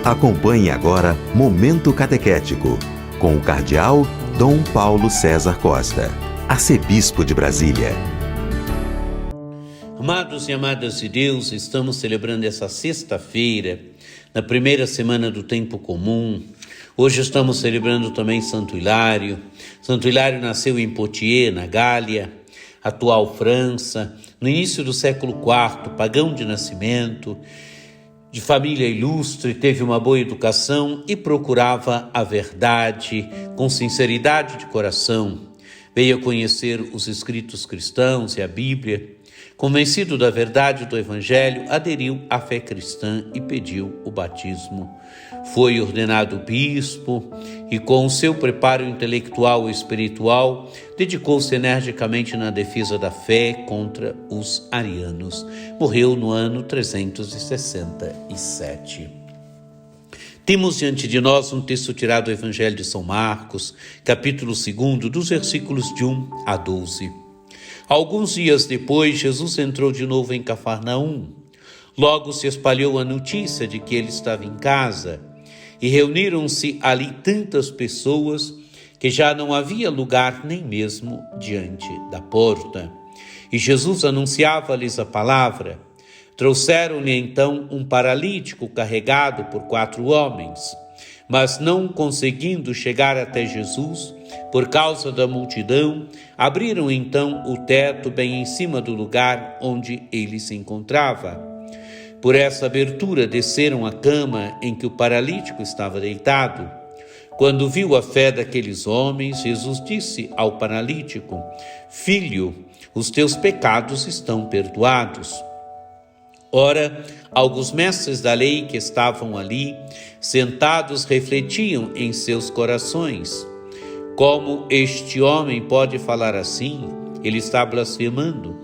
Acompanhe agora Momento Catequético, com o Cardeal Dom Paulo César Costa, arcebispo de Brasília. Amados e amadas de Deus, estamos celebrando essa sexta-feira, na primeira semana do tempo comum. Hoje estamos celebrando também Santo Hilário. Santo Hilário nasceu em Poitiers, na Gália, atual França, no início do século IV, pagão de nascimento, de família ilustre, teve uma boa educação e procurava a verdade com sinceridade de coração. Veio a conhecer os escritos cristãos e a Bíblia. Convencido da verdade do Evangelho, aderiu à fé cristã e pediu o batismo. Foi ordenado bispo e, com o seu preparo intelectual e espiritual, dedicou-se energicamente na defesa da fé contra os arianos. Morreu no ano 367. Temos diante de nós um texto tirado do Evangelho de São Marcos, capítulo 2, dos versículos de 1 a 12. Alguns dias depois, Jesus entrou de novo em Cafarnaum. Logo se espalhou a notícia de que ele estava em casa, e reuniram-se ali tantas pessoas que já não havia lugar nem mesmo diante da porta. E Jesus anunciava-lhes a palavra. Trouxeram-lhe então um paralítico carregado por 4 homens, mas não conseguindo chegar até Jesus, por causa da multidão, abriram então o teto bem em cima do lugar onde ele se encontrava. Por essa abertura desceram a cama em que o paralítico estava deitado. Quando viu a fé daqueles homens, Jesus disse ao paralítico: Filho, os teus pecados estão perdoados. Ora, alguns mestres da lei que estavam ali, sentados, refletiam em seus corações: como este homem pode falar assim? Ele está blasfemando.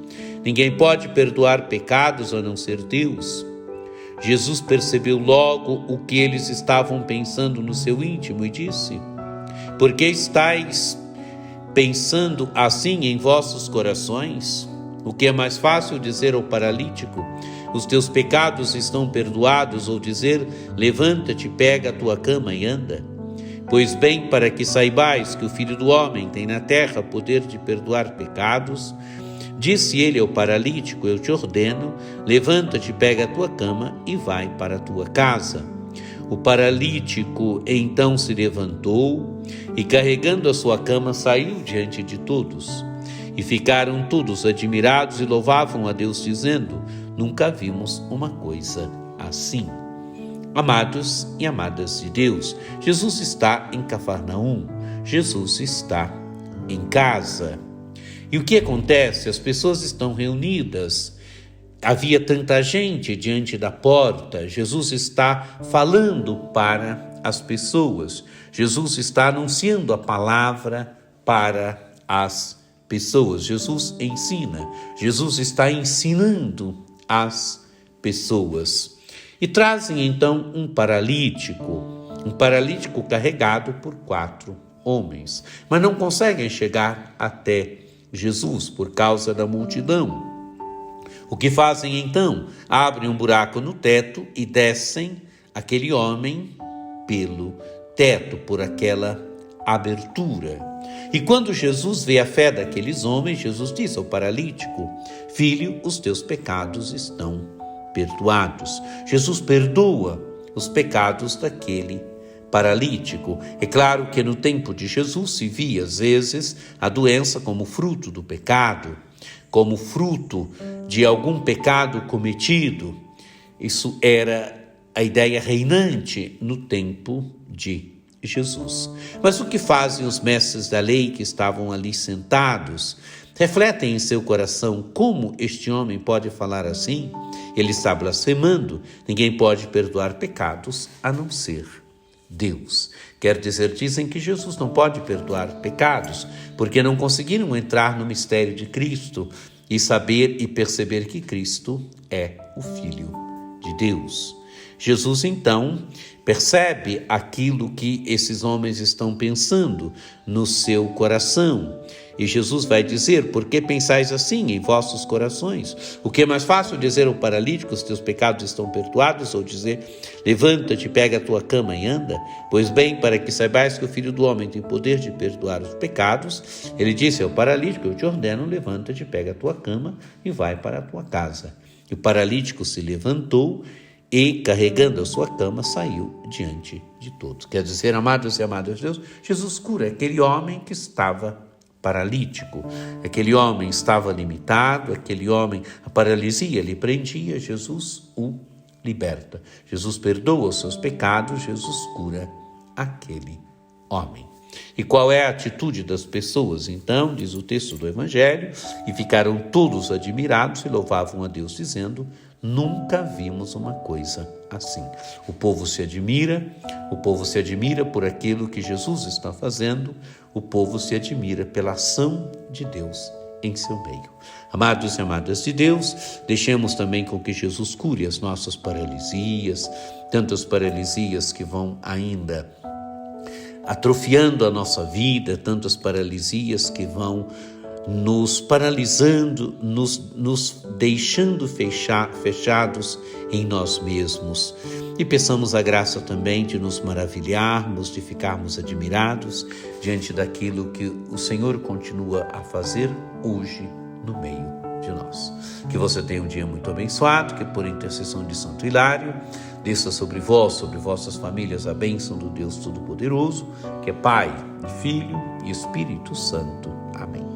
Ninguém pode perdoar pecados a não ser Deus. Jesus percebeu logo o que eles estavam pensando no seu íntimo e disse: Por que estáis pensando assim em vossos corações? O que é mais fácil dizer ao paralítico: os teus pecados estão perdoados, ou dizer: levanta-te, pega a tua cama e anda? Pois bem, para que saibais que o Filho do Homem tem na terra poder de perdoar pecados, disse ele ao paralítico: eu te ordeno, levanta-te, pega a tua cama e vai para a tua casa. O paralítico então se levantou e, carregando a sua cama, saiu diante de todos. E ficaram todos admirados e louvavam a Deus, dizendo: nunca vimos uma coisa assim. Amados e amadas de Deus, Jesus está em Cafarnaum, Jesus está em casa. E o que acontece? As pessoas estão reunidas, havia tanta gente diante da porta. Jesus está falando para as pessoas, Jesus está anunciando a palavra para as pessoas. Jesus ensina, Jesus está ensinando as pessoas. E trazem então um paralítico carregado por 4 homens, mas não conseguem chegar até Jesus por causa da multidão. O que fazem então? Abrem um buraco no teto e descem aquele homem pelo teto, por aquela abertura. E quando Jesus vê a fé daqueles homens, Jesus diz ao paralítico: Filho, os teus pecados estão perdoados. Jesus perdoa os pecados daquele paralítico. É claro que no tempo de Jesus se via, às vezes, a doença como fruto do pecado, como fruto de algum pecado cometido. Isso era a ideia reinante no tempo de Jesus. Mas o que fazem os mestres da lei que estavam ali sentados? Refletem em seu coração: como este homem pode falar assim? Ele está blasfemando. Ninguém pode perdoar pecados a não ser Deus. Quer dizer, dizem que Jesus não pode perdoar pecados porque não conseguiram entrar no mistério de Cristo e saber e perceber que Cristo é o Filho de Deus. Jesus então percebe aquilo que esses homens estão pensando no seu coração. E Jesus vai dizer: por que pensais assim em vossos corações? O que é mais fácil dizer ao paralítico: os teus pecados estão perdoados, ou dizer: levanta-te, pega a tua cama e anda? Pois bem, para que saibais que o Filho do Homem tem poder de perdoar os pecados, ele disse ao paralítico: eu te ordeno, levanta-te, pega a tua cama e vai para a tua casa. E o paralítico se levantou e, carregando a sua cama, saiu diante de todos. Quer dizer, amados e amadas de Deus, Jesus cura aquele homem que estava paralítico. Aquele homem estava limitado, aquele homem, a paralisia lhe prendia, Jesus o liberta. Jesus perdoa os seus pecados, Jesus cura aquele homem. E qual é a atitude das pessoas? Então, diz o texto do Evangelho, e ficaram todos admirados e louvavam a Deus, dizendo: nunca vimos uma coisa assim. O povo se admira por aquilo que Jesus está fazendo, o povo se admira pela ação de Deus em seu meio. Amados e amadas de Deus, deixemos também com que Jesus cure as nossas paralisias, tantas paralisias que vão ainda atrofiando a nossa vida, tantas paralisias que vão nos paralisando, nos deixando fechados em nós mesmos. E peçamos a graça também de nos maravilharmos, de ficarmos admirados diante daquilo que o Senhor continua a fazer hoje no meio de nós. Que você tenha um dia muito abençoado, que por intercessão de Santo Hilário, desça sobre vós, sobre vossas famílias, a bênção do Deus Todo-Poderoso, que é Pai, Filho e Espírito Santo. Amém.